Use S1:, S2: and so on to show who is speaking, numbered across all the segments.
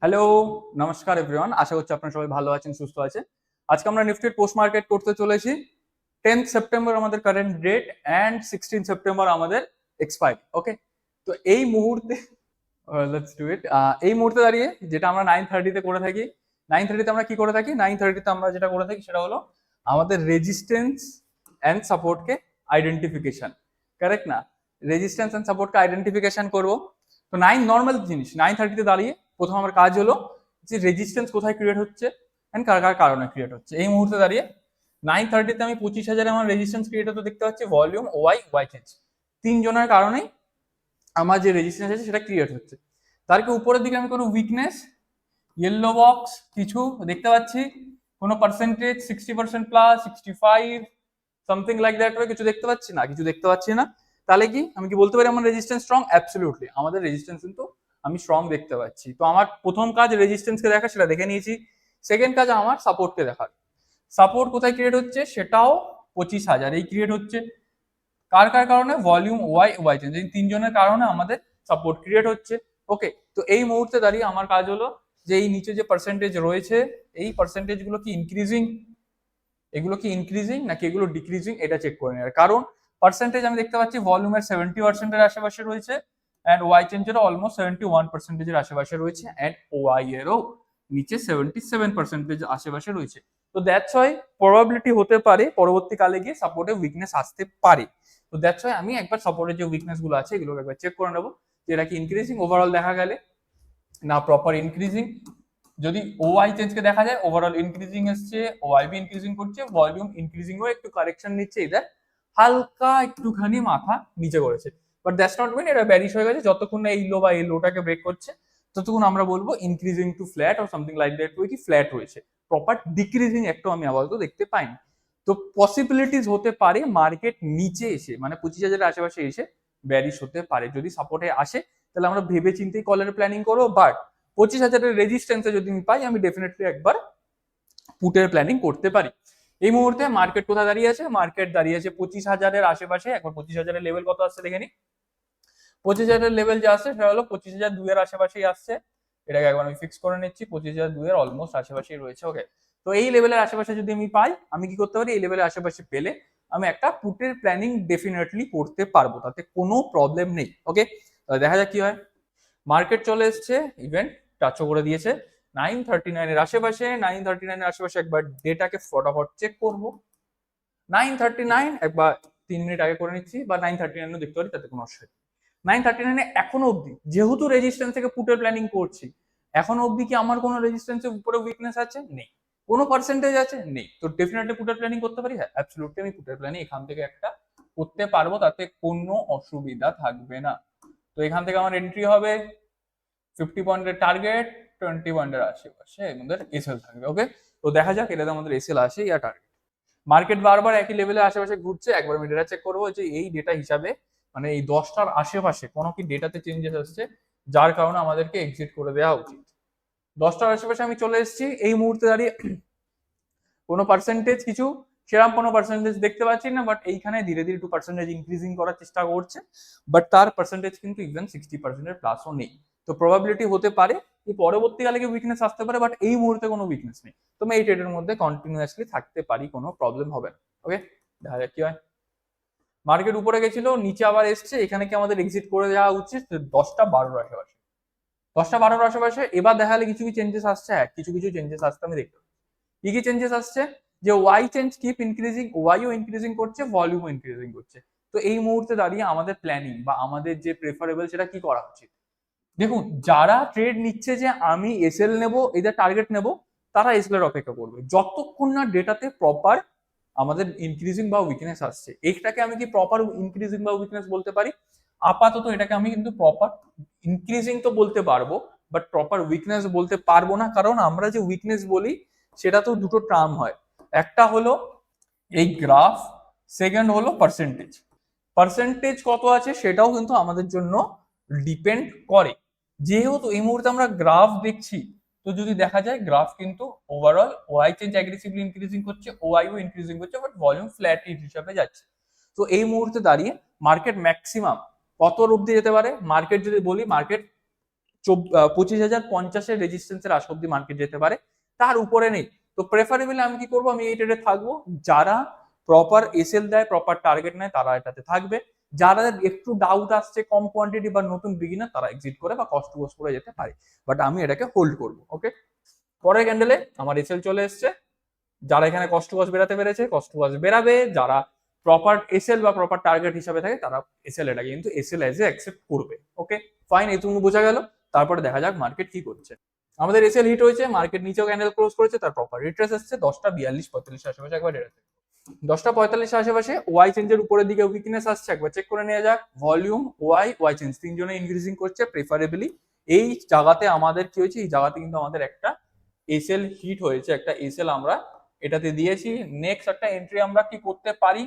S1: Hello, নমস্কার everyone. আশা করছি আপনারা সবাই ভালো আছেন, সুস্থ আছেন। আজকে আমরা নিফটির পোস্ট মার্কেট করতে চলেছি। 10th সেপ্টেম্বর আমাদের কারেন্ট ডেট অ্যান্ড 16 সেপ্টেম্বর আমাদের এক্সপায়ারি। ওকে, তো এই মুহূর্তে লেটস ডু ইট। এই মুহূর্তে দাঁড়িয়ে যেটা আমরা 9:30 করে থাকি, 9:30 আমরা কি করে থাকি, 9:30 আমরা যেটা করে থাকি সেটা হলো আমাদের রেজিস্ট্যান্স অ্যান্ড সাপোর্টকে আইডেন্টিফিকেশন। কারেক্ট না? রেজিস্ট্যান্স অ্যান্ড সাপোর্টকে আইডেন্টিফিকেশন করবো। তো নর্মাল জিনিস 9:30 দাঁড়িয়ে প্রথম আমার কাজ হলো যে রেজিস্ট্যান্স কোথায় ক্রিয়েট হচ্ছে এন্ড কার কার কারণে ক্রিয়েট হচ্ছে। এই মুহূর্তে দাঁড়িয়ে 9:30 আমি 25,000 আমার রেজিস্ট্যান্স ক্রিয়েট হতে দেখতে পাচ্ছি, ভলিউম ওয়াই চেঞ্জ, তিনজনের কারণেই আমার যে রেজিস্ট্যান্স আছে সেটা ক্রিয়েট হচ্ছে। তার কি উপরের দিকে আমি কোনো উইকনেস, ইয়েলো বক্স কিছু দেখতে পাচ্ছি, কোনো percentage 60% plus, 65 something like that কিছু দেখতে পাচ্ছি না? কিছু দেখতে পাচ্ছি না। তাহলে কি আমি কি বলতে পারি আমার রেজিস্ট্যান্স স্ট্রং? অ্যাবসলিউটলি আমাদের রেজিস্ট্যান্স কিন্তু আমি স্ট্রং দেখতে পাচ্ছি। তো আমার প্রথম কাজ রেজিস্ট্যান্সকে দেখা, সেটা দেখে নিয়েছি। সেকেন্ড কাজ আমার সাপোর্টকে দেখার। সাপোর্ট কোথায় ক্রিয়েট হচ্ছে সেটাও 25,000 এই ক্রিয়েট হচ্ছে। কার কার কারণে? ভলিউম ওয়াই চেঞ্জ, এই তিনজনের কারণে আমাদের সাপোর্ট ক্রিয়েট হচ্ছে। ওকে, তো এই মুহূর্তে দাঁড়িয়ে আমার কাজ হলো যে এই নিচে যে পার্সেন্টেজ রয়েছে এই পার্সেন্টেজ গুলো কি ইনক্রিজিং, এগুলো কি ইনক্রিজিং নাকি এগুলো ডিক্রিজিং, এটা চেক করে নেওয়ার। কারণ পার্সেন্টেজ আমি দেখতে পাচ্ছি ভলিউমের 70% আশেপাশে রয়েছে অ্যান্ড ওয়াই চেঞ্জেরও অলমোস্ট 71% আশেপাশে রয়েছে অ্যান্ড ওয়াই এরও নিচে 77% আশেপাশে রয়েছে। তো দ্যাটস ওয়াই প্রবাবিলিটি হতে পারে পরবর্তীকালে গিয়ে সাপোর্টে উইকনেস আসতে পারে। তো দ্যাটস ওয়াই আমি একবার সাপোর্টের যে উইকনেস গুলো আছে এগুলোকে একবার চেক করে নেবো যে এটা কি ইনক্রিজিং ওভারঅল দেখা গেলে না প্রপার ইনক্রিজিং। যদি ওআই চেঞ্জকে দেখা যায় ওভারঅল ইনক্রিজিং এসছে, ওআইবি ইনক্রিজিং করছে, ভলিউম ইনক্রিজিং হয়ে একটু কারেকশন নিচ্ছে, এদের হালকা একটুখানি মাথা নিচে করেছে। বাট দ্যাটস নট মিন এটা ব্যারিশ হয়ে গেছে। যতক্ষণ না এই লো বা এই লোটাকে ব্রেক করছে ততক্ষণ আমরা বলবো increasing to flat or something like that, কি ফ্ল্যাট হয়েছে। প্রপার ডিক্রিজিং একটু আমি আপাতত দেখতে পাইনি। তো পসিবিলিটিস হতে পারে মার্কেট নিচে এসে মানে 25,000 আশেপাশে এসে ব্যারিশ হতে পারে। যদি সাপোর্টে আসে তাহলে আমরা ভেবে চিন্তেই কলের প্ল্যানিং করবো। বাট 25,000 রেজিস্ট্যান্সে যদি আমি পাই আমি ডেফিনেটলি একবার পুটের প্ল্যানিং করতে পারি। এই মুহূর্তে মার্কেট কোথায় দাঁড়িয়ে আছে? মার্কেট দাঁড়িয়ে আছে 25,000 আশেপাশে। একবার 25,000 লেভেল কত আসছে দেখে নি। 25,000 লেভেল যে আসছে সেটা হলো 25,200 আশেপাশেই আসছে। এটাকে একবার আমি ফিক্স করে নিচ্ছি, 25,200 অলমোস্ট আশেপাশেই রয়েছে। ওকে, তো এই লেভেলের আশেপাশে যদি আমি পাই আমি কি করতে পারি? এই লেভেলের আশেপাশে পেলে আমি একটা পুটের প্ল্যানিং ডেফিনেটলি করতে পারবো, তাতে কোনো প্রবলেম নেই। ওকে, দেখা যাক কি হয়। মার্কেট চলে এসছে, ইভেন্ট টাচও করে দিয়েছে 9:39 আশেপাশে। 9:39 আশেপাশে একবার ডেটাকে ফটাফট চেক করব। 9:39 একবার 3 মিনিট আগে করে নিচ্ছি, বা 9:39 দেখতে পারি, তাতে কোনো অসুবিধা। 9:39 এখনো অবধি যেহেতু রেজিস্ট্যান্স থেকে পুটের প্ল্যানিং করছি, এখনো অবধি কি আমার কোনো রেজিস্ট্যান্সের উপরে উইকনেস আছে? নেই। কোনো পার্সেন্টেজ আছে? নেই। তো ডেফিনেটলি পুটের প্ল্যানিং করতে পারি। হ্যাঁ, অ্যাবসলিউটলি আমি পুটের প্ল্যানিং এখান থেকে একটা করতে পারবো, তাতে কোনো অসুবিধা থাকবে না। তো এখান থেকে আমার এন্ট্রি হবে 50 পয়েন্টের টার্গেট, 20 পয়েন্টের আশেপাশে আমাদের এসএল থাকবে। ওকে, তো দেখা যাক এটাতে আমাদের এসএল আসে ইয়া টার্গেট। মার্কেট বারবার একই লেভেলের আশেপাশে ঘুরছে। একবার আমি ডেটা চেক করবো যে এই ডেটা হিসাবে মানে এই 10টার আশেপাশে কোনো কি ডেটাতে চেঞ্জেস আসছে যার কারণে আমাদেরকে এক্সিট করে দেওয়া উচিত। 10টার আশেপাশে আমি চলে এসেছি। এই মুহূর্তে দাঁড়িয়ে কোনো পার্সেন্টেজ কিছু সেরকম কোনো পার্সেন্টেজ দেখতে পাচ্ছি না, বাট এইখানে ধীরে ধীরে 2% ইনক্রিজিং করার চেষ্টা করছে, বাট তার পার্সেন্টেজ কিন্তু ইভেন 60% প্লাসও নেই। তো প্রবাবিলিটি হতে পারে যে পরবর্তীকালে কি উইকনেস আসতে পারে, বাট এই মুহূর্তে কোনো উইকনেস নেই। তো আমি এই ট্রেডের মধ্যে কন্টিনিউয়াসলি থাকতে পারি, কোনো প্রবলেম হবে না। ওকে, দেখা যাক কি হয়। মার্কেট উপরে গেছিল, নিচে আবার এসছে, এখানে কি আমাদের এক্সিট করে দেওয়া উচিত 10টা 12 আশেপাশে। 10টা 12 আশেপাশে এবার দেখালে কিছু কি চেঞ্জেস আসছে? হ্যাঁ, কিছু কিছু চেঞ্জেস আসতে আমি দেখতে পাচ্ছি। কি কি চেঞ্জেস আসছে? যে ওয়াই চেঞ্জ কিপ ইনক্রিজিং, ওয়াইও ইনক্রিজিং করছে, ভলিউমও ইনক্রিজিং করছে। তো এই মুহূর্তে দাঁড়িয়ে আমাদের প্ল্যানিং বা আমাদের যে প্রেফারেবল সেটা কি করা উচিত? দেখুন, যারা ট্রেড নিচ্ছে যে আমি এসএল নেব, এদের টার্গেট নেব, তারা এসএল এর অপেক্ষা করবে যতক্ষণ না ডেটাতে প্রপার আমাদের ইনক্রিজিং বা উইকনেস আসছে। এইটাকে আমি কি প্রপার ইনক্রিজিং বা উইকনেস বলতে পারি? আপাতত এটাকে আমি কিন্তু প্রপার ইনক্রিজিং তো বলতে পারবো, বাট প্রপার উইকনেস বলতে পারবো না। কারণ আমরা যে উইকনেস বলি সেটা তো দুটো টার্ম হয়। একটা হলো এই গ্রাফ, সেকেন্ড হলো পার্সেন্টেজ। পার্সেন্টেজ কত আছে সেটাও কিন্তু আমাদের জন্য ডিপেন্ড করে। যেহেতু এই মুহূর্তে আমরা গ্রাফ দেখছি, তো যদি দেখা যায় গ্রাফ কিন্তু overall Y change aggressively increasing করছে, ওআইও ইনক্রিজিং করছে, বাট ভলিউম ফ্ল্যাট হিসাবে যাচ্ছে। তো এই মুহূর্তে দাঁড়িয়ে মার্কেট ম্যাক্সিমাম কত অবধি যেতে পারে? মার্কেট যদি বলি, মার্কেট 25,050 রেজিস্ট্যান্সের আশ অব্দি মার্কেট যেতে পারে, তার উপরে নেই। তো প্রেফারেবলি আমি কি করবো, আমি এই ট্রেডে থাকবো। যারা প্রপার এসএল দেয়, প্রপার টার্গেট নেয়, তারা এটাতে থাকবে। যারা একটু ডাউট আসছে, কম কোয়ান্টিটি বা নতুন বিগিনার, তারা এক্সিট করে বা কস্ট টু কস্ট করে যেতে পারে, বাট আমি এটাকে হোল্ড করবো। ওকে, পরের ক্যান্ডেলে আমার এসএল চলে এসছে। যারা এখানে কস্ট টু কস্ট বেরাতে পেরেছে, কস্ট টু কস্ট বেরাবে। যারা প্রপার এসএল বা প্রপার টার্গেট হিসাবে থাকে, তারা এসএল এটাকে কিন্তু এসএল এজ এ অ্যাকসেপ্ট করবে। ওকে ফাইন, এইটুকু বোঝা গেল। তারপরে দেখা যাক মার্কেট কি করছে। আমাদের এসএল হিট হয়েছে, মার্কেট নিচেও ক্যান্ডেল ক্লোজ করেছে, তার প্রপার রিট্রেস আসছে 10:42-45 আশেপাশে একবার ডেরাতে। 10:45 আশেপাশে ওয়াই চেঞ্জের উপরের দিকে উইকনেস আসছে, একবার চেক করে নেওয়া যাক। ভলিউম, ওয়াই চেঞ্জ তিনজনে ইনক্রিজিং করছে। প্রেফারেবলি এই জায়গাতে আমাদের কি হয়েছে, এই জায়গাতে কিন্তু আমাদের একটা এসএল হিট হয়েছে, একটা এসএল আমরা এটাতে দিয়েছি। নেক্সট একটা এন্ট্রি আমরা কি করতে পারি,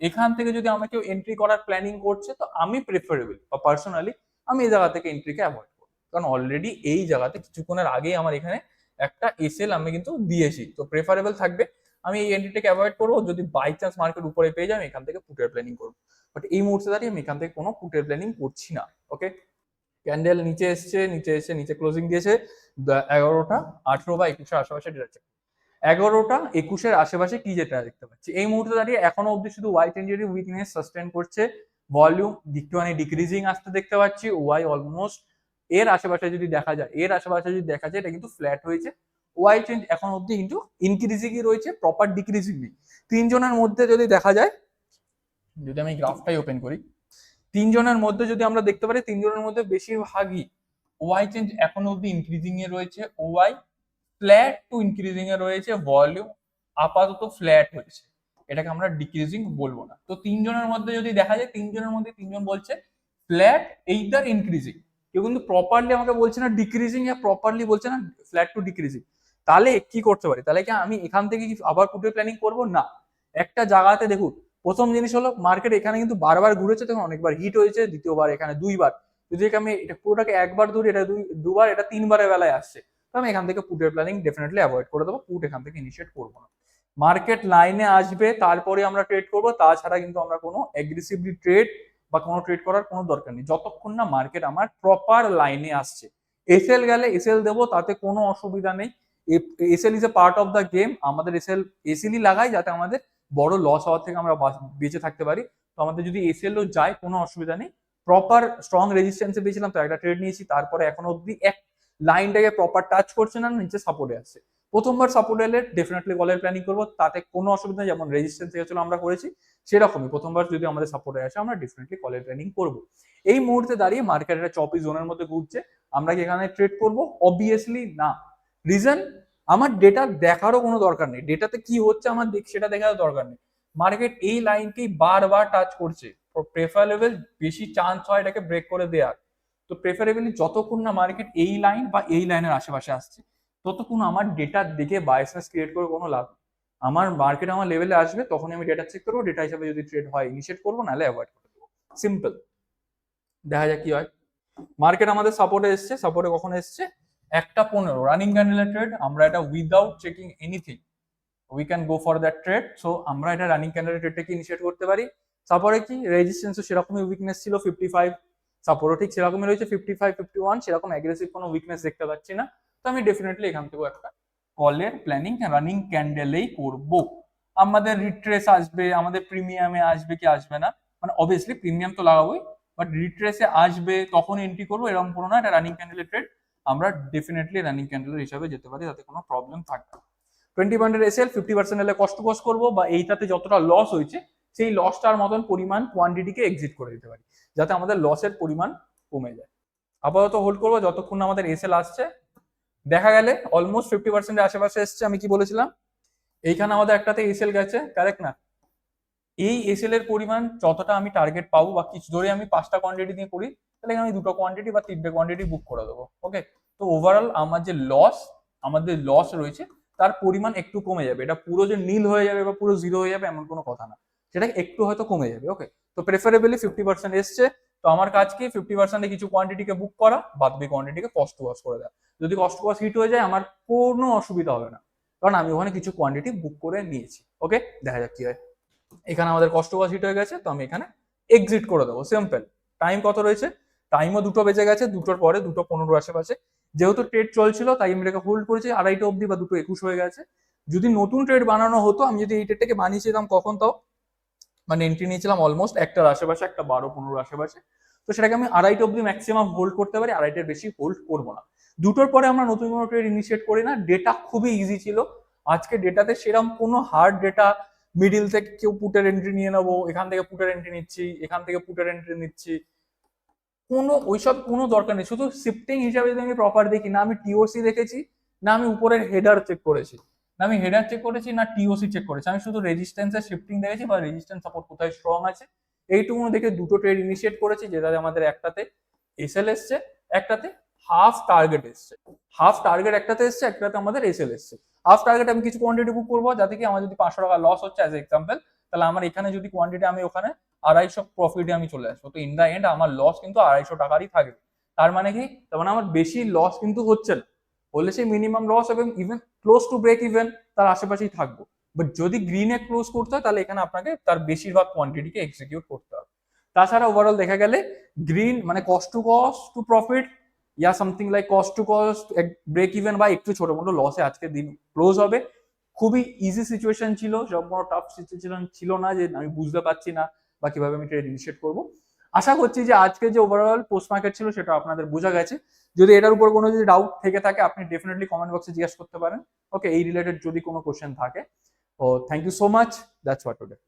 S1: এখান থেকে যদি আমরা কেউ এন্ট্রি করার প্ল্যানিং করছে, তো আমি প্রেফারেবল বা পার্সোনালি আমি এই জায়গা থেকে এন্ট্রিকে অ্যাভয়েড করবো। কারণ অলরেডি এই জায়গাতে কিছুক্ষণের আগেই আমার এখানে একটা এসএল আমি কিন্তু দিয়েছি, তো প্রেফারেবল থাকবে আমি এই এন্ট্রিটাকে অ্যাভয়েড করবো। যদি বাই চান্স মার্কেট উপরে পেয়ে যাই, আমি এখান থেকে পুটের প্ল্যানিং করবো। বাট এই মুহূর্তে দাঁড়িয়ে আমি এখান থেকে কোনো পুটের প্ল্যানিং করছি না। ওকে, ক্যান্ডেল নিচে এসছে, নিচে ক্লোজিং দিয়েছে 11:18 বা 21 আশেপাশে ডেরাচ্ছে। 11:21 আশেপাশে কি যেটা দেখতে পাচ্ছি এই মুহূর্তে দাঁড়িয়ে, এখনো অব্দি শুধু ওয়াই চেঞ্জেরই উইকনেস সাস্টেন করছে। ভলিউম একটুখানি ডিক্রিজিং আসতে দেখতে পাচ্ছি। ওয়াই অলমোস্ট এর আশেপাশে যদি দেখা যায়, এটা কিন্তু ফ্ল্যাট হয়েছে। ওয়াই চেঞ্জ এখন অব্দি কিন্তু ইনক্রিজিংই রয়েছে, প্রপার ডিক্রিজিং নেই। তিনজনের মধ্যে যদি দেখা যায়, যদি আমি গ্রাফটাই ওপেন করি, তিনজনের মধ্যে যদি আমরা দেখতে পারি, তিনজনের মধ্যে বেশিরভাগই ওয়াই চেঞ্জ এখন অব্দি ইনক্রিজিং এ রয়েছে। ওয়াই ফ্ল্যাট টু ইনক্রিজিং এ রয়েছে। ভলিউম আপাতত ফ্ল্যাট হয়েছে, এটাকে আমরা ডিক্রিজিং বলবো না। তো তিনজনের মধ্যে যদি দেখা যায়, তিনজনের মধ্যে তিনজন বলছে ফ্ল্যাট এইদার ইনক্রিজিং, কেউ কিন্তু প্রপারলি আমাকে বলছে না ডিক্রিজিং, ইয়া প্রপারলি বলছে না ফ্ল্যাট টু ডিক্রিজিং। তাহলে কি করতে পারি, তাহলে কি আমি এখান থেকে কি আবার পুটের প্ল্যানিং করবো না? একটা জায়গাতে দেখুন, প্রথম জিনিস হলো মার্কেট এখানে কিন্তু বারবার ঘুরেছে, তখন অনেকবার হিট হয়েছে, দ্বিতীয়বার এখানে দুইবার। যদি আমি এটা পুরোটাকে একবার ধরি, এটা দুবার, এটা তিনবারের বেলায় আসছে, তো আমি এখান থেকে পুটের প্ল্যানিং ডেফিনেটলি অ্যাভয়েড করে দেবো। পুট এখান থেকে ইনিশিয়েট করবো না। মার্কেট লাইনে আসবে তারপরে আমরা ট্রেড করবো, তাছাড়া কিন্তু আমরা কোনো অ্যাগ্রেসিভলি ট্রেড বা কোনো ট্রেড করার কোনো দরকার নেই, যতক্ষণ না মার্কেট আমার প্রপার লাইনে আসছে। এসএল গেলে এসএল দেবো, তাতে কোনো অসুবিধা নেই। SL is a part of the game. আমাদের এসএলই লাগাই যাতে আমাদের বড় লস হওয়ার থেকে আমরা বেঁচে থাকতে পারি। তো আমাদের যদি এসএলও যায়, কোনো অসুবিধা নেই। প্রপার স্ট্রং রেজিস্ট্যান্সে পেয়েছিলাম, তো একটা ট্রেড নিয়েছি, তারপরে এখনো অব্দি এক লাইনটাকে প্রপার টাচ করছে না, নিচে সাপোর্টে আসছে। প্রথমবার সাপোর্ট এলে ডেফিনেটলি কলের প্ল্যানিং করবো, তাতে কোনো অসুবিধা নেই। যেমন রেজিস্ট্যান্স এসেছিল আমরা করেছি, সেরকমই প্রথমবার যদি আমাদের সাপোর্টে আসে, আমরা ডেফিনেটলি কলের প্ল্যানিং করবো। এই মুহূর্তে দাঁড়িয়ে মার্কেট একটা চপি জোনের মধ্যে ঘুরছে, আমরা কি এখানে ট্রেড করবো? অবভিয়াসলি না। রিজন, আমার ডেটা দেখারও কোনো দরকার নেই, ডেটাতে কি হচ্ছে আমার সেটা দেখারও দরকার নেই। মার্কেট এই লাইনকেই বারবার টাচ করছে, প্রেফারেবল বেশি চান্স হয় এটাকে ব্রেক করে দেওয়ার। তো প্রেফারেবলি যতক্ষণ না মার্কেট এই লাইন বা এই লাইনের আশেপাশে আসছে, ততক্ষণ আমার ডেটা দেখে বায়াসনেস ক্রিয়েট করে কোনো লাভ। আমার মার্কেট আমার লেভেলে আসবে, তখন আমি ডেটা চেক করবো, ডেটা হিসাবে যদি ট্রেড হয় ইনিশিয়েট করবো, নাহলে অ্যাভয়েড করে দেবো। সিম্পল। দেখা যাক কি হয়। মার্কেট আমাদের সাপোর্টে এসছে, সাপোর্টে কখন এসছে? 1:15 রানিং ক্যান্ডেলের ট্রেড। আমরা এটা without checking anything we can go for that trade. So আমরা এটা রানিং ক্যান্ডেলের ট্রেডটাকে ইনিশিয়েট করতে পারি। সাপোর্টে কি রেজিস্ট্যান্সও সেরকমই উইকনেস ছিল 55, সাপোর্টও ঠিক সেরকমই রয়েছে 55, 51, সেরকম অ্যাগ্রেসিভ কোনো উইকনেস দেখতে পাচ্ছি না। তো আমি ডেফিনেটলি এখান থেকেও একটা কলের প্ল্যানিং রানিং ক্যান্ডেলেই করব। আমাদের রিট্রেস আসবে, আমাদের প্রিমিয়ামে আসবে কি আসবে না, মানে অবভিয়াসলি প্রিমিয়াম তো লাগাবোই, বাট রিট্রেসে আসবে তখন এন্ট্রি করবো, এরকম কোনো না। এটা রানিং ক্যান্ডেলের ট্রেড, আমরা ডেফিনেটলি রানিং ক্যান্ডেলের হিসাবে যেতে পারি, তাতে কোনো প্রবলেম থাকবে না। 20% এসএল 50% এলে কষ্ট কষ্ট করবো, বা এইটাতে যতটা লস হয়েছে সেই লসটার মতন পরিমাণ কোয়ান্টিটিকে এক্সিট করে দিতে পারি, যাতে আমাদের লসের পরিমাণ কমে যায়। আপাতত হোল্ড করবো যতক্ষণ আমাদের এসএল আসছে। দেখা গেলে অলমোস্ট 50% আশেপাশে এসছে। আমি কি বলেছিলাম, এইখানে আমাদের একটাতে এসএল গেছে, কারেক্ট না? এই এসএল এর পরিমাণ যতটা আমি টার্গেট পাবো, বা কিছু ধরে আমি 5টা কোয়ান্টিটি দিয়ে করি, তাহলে আমি 2টো কোয়ান্টিটি বা 3টে কোয়ান্টিটি বুক করে দেবো। ওকে, তো ওভারঅল আমার যে লস রয়েছে তার পরিমাণ একটু কমে যাবে। এটা পুরো যে নীল হয়ে যাবে বা পুরো জিরো হয়ে যাবে এমন কোনো কথা না, সেটা একটু হয়তো কমে যাবে। ওকে, তো প্রেফারেবলি 50% এসছে, তো আমার কাজ কি 50%-এ কিছু কোয়ান্টিটিকে বুক করা, বাদ বাকি কোয়ান্টিটিকে কস্ট টু কস্ট করে দেওয়া। যদি কস্ট টু কস্ট হিট হয়ে যায়, আমার কোনো অসুবিধা হবে না, কারণ আমি ওখানে কিছু কোয়ান্টিটি বুক করে নিয়েছি। ওকে, দেখা যাক কি হয়। এখানে আমাদের কস্ট টু কস্ট হিট হয়ে গেছে, তো আমি এখানে এক্সিট করে দেবো, সিম্পল। টাইম কত রয়েছে? টাইমও 2টো বেজে গেছে, 2টোর পরে 2:15 আশেপাশে। যেহেতু ট্রেড চলছিল তাই আমি এটাকে হোল্ড করেছি 2:30 অবধি বা 2:21 হয়ে গেছে। যদি নতুন ট্রেড বানানো হতো, আমি যদি এই ট্রেডটাকে বানিয়েছিলাম কখন, তাও মানে এন্ট্রি নিয়েছিলাম অলমোস্ট 1টার আশেপাশে, 1:12-15 আশেপাশে। তো সেটাকে আমি 2:30 অবধি ম্যাক্সিমাম হোল্ড করতে পারি, 2:30-এর বেশি হোল্ড করবো না। 2টোর পরে আমরা নতুন কোনো ট্রেড ইনিশিয়েট করি না। ডেটা খুবই ইজি ছিল আজকে। ডেটাতে সেরকম কোনো হার্ড ডেটা, মিডিল থেকে কেউ পুটের এন্ট্রি নিয়ে নেবো, এখান থেকে পুটের এন্ট্রি নিচ্ছি, এখান থেকে পুটের এন্ট্রি নিচ্ছি, কোনো ওইসব কোনো দরকার নেই। শুধু শিফটিং হিসাবে যদি আমি প্রপার দেখি, না আমি টিওসি দেখেছি, না আমি উপরের হেডার চেক করেছি, না আমি হেডার চেক করেছি, না টিওসি চেক করেছি, আমি শুধু রেজিস্ট্যান্সের শিফটিং দেখেছি বা রেজিস্ট্যান্স সাপোর্ট কোথায় স্ট্রং আছে, এইটুকু দেখে 2টো ট্রেড ইনিশিয়েট করেছি, যেটাতে আমাদের একটাতে এসএল এসছে, একটাতে হাফ টার্গেট এসছে। হাফ টার্গেট একটাতে এসছে, একটাতে আমাদের এসএল এসছে। হাফ টার্গেট আমি কিছু কোয়ান্টিটি বুক করবো, যাতে কি আমার যদি 500 টাকা লস হচ্ছে অ্যাজ এক্সাম্পল, তাহলে আমার এখানে যদি কোয়ান্টিটি আমি ওখানে 250 প্রফিটে আমি চলে আসবো। তো ইন দা এন্ড আমার লস কিন্তু 250 টাকারই থাকবে। তার মানে কি, তার মানে আমার বেশি লস কিন্তু হচ্ছে না, হলে সেই মিনিমাম লস এবং even close to break even তার আশেপাশেই থাকবো। বাট যদি গ্রিনে ক্লোজ করতে হয়, তাহলে এখানে আপনাকে তার বেশিরভাগ কোয়ান্টিটিকে এক্সিকিউট করতে হবে। তাছাড়া ওভারঅল দেখা গেলে গ্রিন মানে cost to profit yeah something like cost to cost break even বা একটু ছোট মোটো লসে আজকে দিন ক্লোজ হবে। খুবই ইজি সিচুয়েশন ছিল, সব কোনো টাফ সিচুয়েশন ছিল না যে আমি বুঝতে পারছি না বা কিভাবে আমি ট্রেড ইনিশিয়েট করবো। আশা করছি যে আজকে যে ওভারঅল পোস্ট মার্কেট ছিল সেটা আপনাদের বোঝা গেছে। যদি এটার উপর কোনো যদি ডাউট থেকে থাকে, আপনি ডেফিনেটলি কমেন্ট বক্সে জিজ্ঞেস করতে পারেন। ওকে, এই রিলেটেড যদি কোনো কোশ্চেন থাকে। ও thank you so much, that's what today.